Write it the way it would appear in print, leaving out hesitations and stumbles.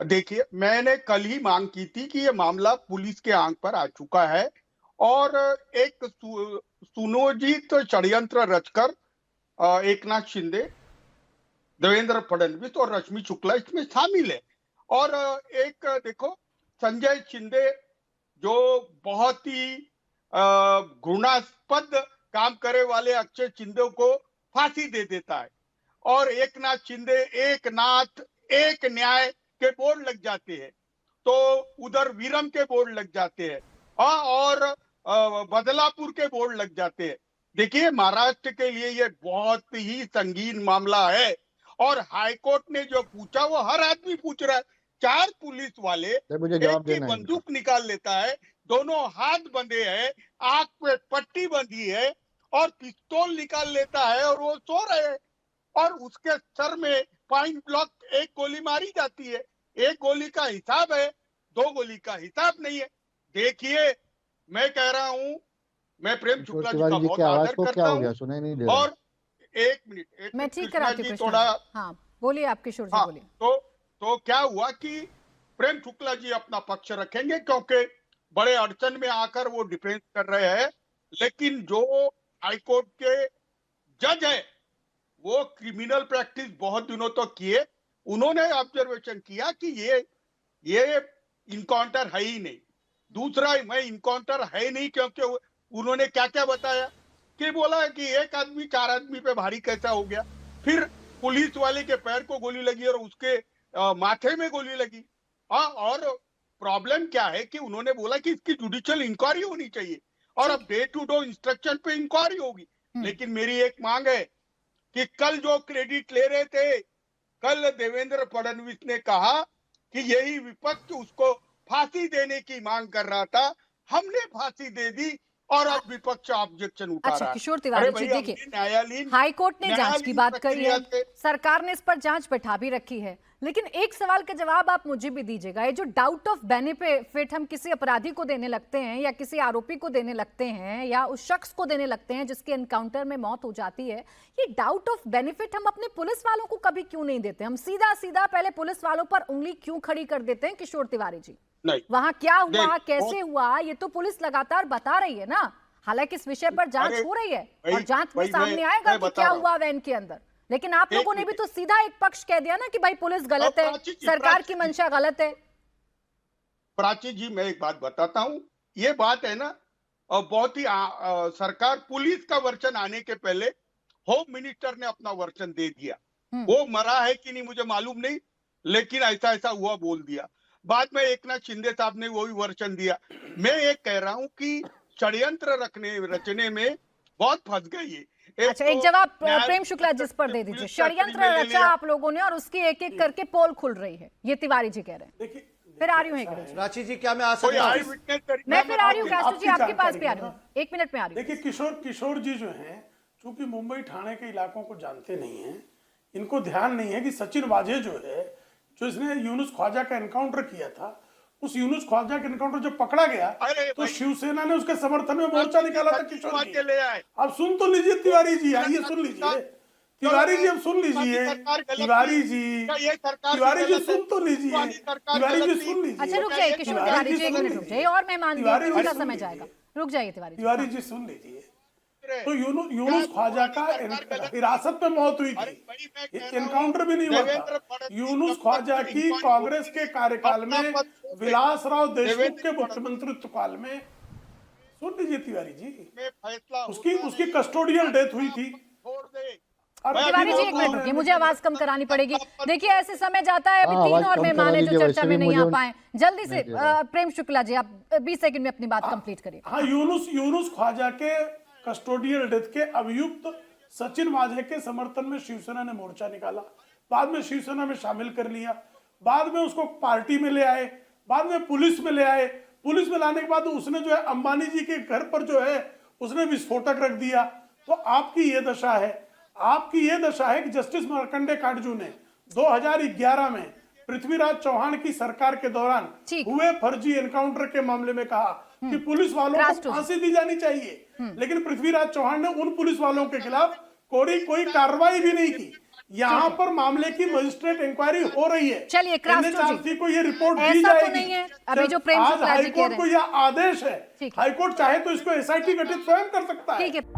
देखिए, मैंने कल ही मांग की थी कि ये मामला पुलिस के आंख पर आ चुका है और एक सुनियोजित षड्यंत्र रचकर एकनाथ शिंदे, देवेंद्र फडणवीस और रश्मि शुक्ला इसमें शामिल है। और एक देखो, संजय शिंदे जो बहुत ही घृणास्पद काम करे वाले अक्षय शिंदे को फांसी दे देता है और एकनाथ शिंदे एक नाथ एक न्याय के बोर्ड लग जाते हैं, तो उधर विरम के बोर्ड लग जाते हैं और बदलापुर के बोर्ड लग जाते हैं। देखिए, महाराष्ट्र के लिए ये बहुत ही संगीन मामला है और हाईकोर्ट ने जो पूछा वो हर आदमी पूछ रहा है। 4 पुलिस वाले मुझे एक जवाब ही देना है इनका। बंदूक निकाल लेता है, दोनों हाथ बंधे हैं, आंख पे पट्टी बंधी है और पिस्तौल निकाल लेता है और वो सो रहे हैं और उसके सर में पॉइंट ब्लॉक एक गोली मारी जाती है। एक गोली का हिसाब है, 2 गोली का हिसाब नहीं है। देखिए, मैं कह रहा हूं, मैं प्रेम किशोर शुक्ला जी तिवारी का जी की बहुत आवाज आदर को क्या करता हो हूं गया, सुनाई नहीं दे रहा। और एक मिनट मैं ठीक कृष्णा कराती हूँ जी कृष्णा थोड़ा। जी। हाँ, बोलिए आप किशोर जी, हाँ, बोलिए। तो क्या हुआ कि प्रेम शुक्ला जी अपना पक्ष रखेंगे क्योंकि बड़े अड़चन में आकर वो डिफेंस कर रहे हैं, लेकिन जो हाईकोर्ट के जज है वो क्रिमिनल प्रैक्टिस बहुत दिनों तक किए, उन्होंने ऑब्जर्वेशन किया कि ये इनकाउंटर है ही नहीं। दूसरा, मैं इनकाउंटर है ही नहीं क्योंकि उन्होंने क्या क्या बताया कि बोला कि एक आदमी 4 आदमी पे भारी कैसा हो गया, फिर पुलिस वाले के पैर को गोली लगी और उसके माथे में गोली लगी। हाँ, और प्रॉब्लम क्या है कि उन्होंने बोला कि इसकी जुडिशियल इंक्वायरी होनी चाहिए और अब ठीक। डे टू डे इंस्ट्रक्शन पे इंक्वायरी होगी। लेकिन मेरी एक मांग है कि कल जो क्रेडिट ले रहे थे, कल देवेंद्र फडणवीस ने कहा कि यही विपक्ष उसको फांसी देने की मांग कर रहा था, हमने फांसी दे दी और अब विपक्ष ऑब्जेक्शन उठा अच्छा रहा है। किशोर अरे तिवारी जी, भाई, देखिए, हमने न्यायालयीन हाई कोर्ट ने जांच की न्यायालयीन बात करी है, प्रक्रिया से। सरकार ने इस पर जांच बैठा भी रखी है, लेकिन एक सवाल का जवाब आप मुझे भी दीजिएगा। ये जो डाउट ऑफ बेनिफिट हम किसी अपराधी को देने लगते हैं या किसी आरोपी को देने लगते हैं या उस शख्स को देने लगते हैं जिसके एनकाउंटर में मौत हो जाती है, ये डाउट ऑफ बेनिफिट हम अपने पुलिस वालों को कभी क्यों नहीं देते? हम सीधा सीधा पहले पुलिस वालों पर उंगली क्यों खड़ी कर देते हैं किशोर तिवारी जी? नहीं, वहां क्या हुआ, देख, कैसे हुआ, ये तो पुलिस लगातार बता रही है ना। हालांकि इस विषय पर जांच अरे हो रही है भाई, और जांच में भाई सामने आएगा मैं कि बता क्या रहा हूं। हुआ वैन के अंदर, लेकिन आप एक लोगों ने भी मिनट, तो सीधा एक पक्ष कह दिया ना कि भाई पुलिस गलत है, प्राची जी, सरकार की मंशा गलत है। प्राची जी, मैं एक बात बताता हूं। ये बात है ना, बहुत ही सरकार पुलिस का वर्चन आने के पहले होम मिनिस्टर ने अपना वर्चन दे दिया। हम्म। वो मरा है कि नहीं मुझे मालूम नहीं, लेकिन ऐसा ऐसा हुआ बोल दिया। बाद में एकनाथ शिंदे साहब ने वही वर्चन दिया। मैं ये कह रहा हूं कि षड्यंत्र रचने में बहुत फंस गई है। एक अच्छा, तो एक जवाब प्रेम न्यायालयीन शुक्ला जिस पर कस्टडी दे पुलिस दीजिए। कस्टडी षड्यंत्र में ले रचा लिया। आप लोगों ने और उसकी एक एक करके पोल खुल रही है, ये तिवारी जी कह रहे हैं। देखिए, फिर आ रही हूँ हेगड़े जी। प्राची जी, क्या मैं आ कोई सकता आई हूँ? विटनेस मैं फिर आ रही हूँ कासू जी, आपकी आपके पास भी आ जानकारी रही हूँ, 1 मिनट में आ रही हूँ। देखिए, किशोर जी जो हैं, चूंकि मुंबई ठाणे के इलाकों को जानते नहीं हैं, इनको ध्यान नहीं है कि सचिन वाजे जो है, जो इसने यूनुस ख्वाजा का एनकाउंटर किया था, उस यूनुस ख्वाजा का एनकाउंटर जब पकड़ा गया तो शिवसेना ने उसके समर्थन में मोर्चा निकाला था। किशोर जी, अब सुन तो लीजिए तिवारी जी, आइए सुन लीजिए तिवारी जी, अब सुन लीजिए तिवारी जी सुन तो लीजिए तिवारी जी, सुन लीजिए। अच्छा रुक जाइए किशोर तिवारी जी, 1 मिनट रुक जाइए और मेहमान का समय जाएगा, रुक जाइए तिवारी जी सुन लीजिए। तो यूनुस ख्वाजा का हिरासत में मौत हुई थी, एनकाउंटर भी नहीं हुआ था। यूनुस ख्वाजा की कांग्रेस के कार्यकाल में, विलासराव देशमुख के मुख्यमंत्रित्व काल में, सुन लीजिए तिवारी जी, उसकी कस्टोडियल डेथ हुई थी। तिवारी जी 1 मिनट रुकिए, मुझे आवाज कम करानी पड़ेगी। देखिए, ऐसे समय जाता है, अभी 3 और मेहमान है जो चर्चा में नहीं आ पाए। जल्दी से प्रेम शुक्ला जी, आप 20 सेकंड में अपनी बात कंप्लीट करिए। हाँ, यूनुस ख्वाजा के कस्टोडियल डेथ के अभियुक्त सचिन वाजे के समर्थन में शिवसेना ने मोर्चा निकाला, बाद में शिवसेना में शामिल कर लिया, बाद में उसको पार्टी में ले आए, बाद में पुलिस में ले आए। पुलिस में लाने के बाद उसने जो है अंबानी जी के घर पर जो है उसने विस्फोटक रख दिया। तो आपकी ये दशा है कि जस्टिस मार्कंडे काटजू ने 2011 में पृथ्वीराज चौहान की सरकार के दौरान हुए फर्जी एनकाउंटर के मामले में कहा कि पुलिस वालों को फांसी दी जानी चाहिए, लेकिन पृथ्वीराज चौहान ने उन पुलिस वालों के खिलाफ कोई कार्रवाई भी नहीं की। यहाँ पर मामले की मजिस्ट्रेट इंक्वायरी हो रही है। चलिए, क्रास्टो जी, NHRC को ये रिपोर्ट दी ऐसा तो जाएगी। नहीं है अभी जो प्रेम आज शुक्ला जी कह हाईकोर्ट रहे को हैं। यह आदेश है, ठीक है। हाईकोर्ट चाहे तो इसको SIT गठित स्वयं कर सकता है। ठीक है।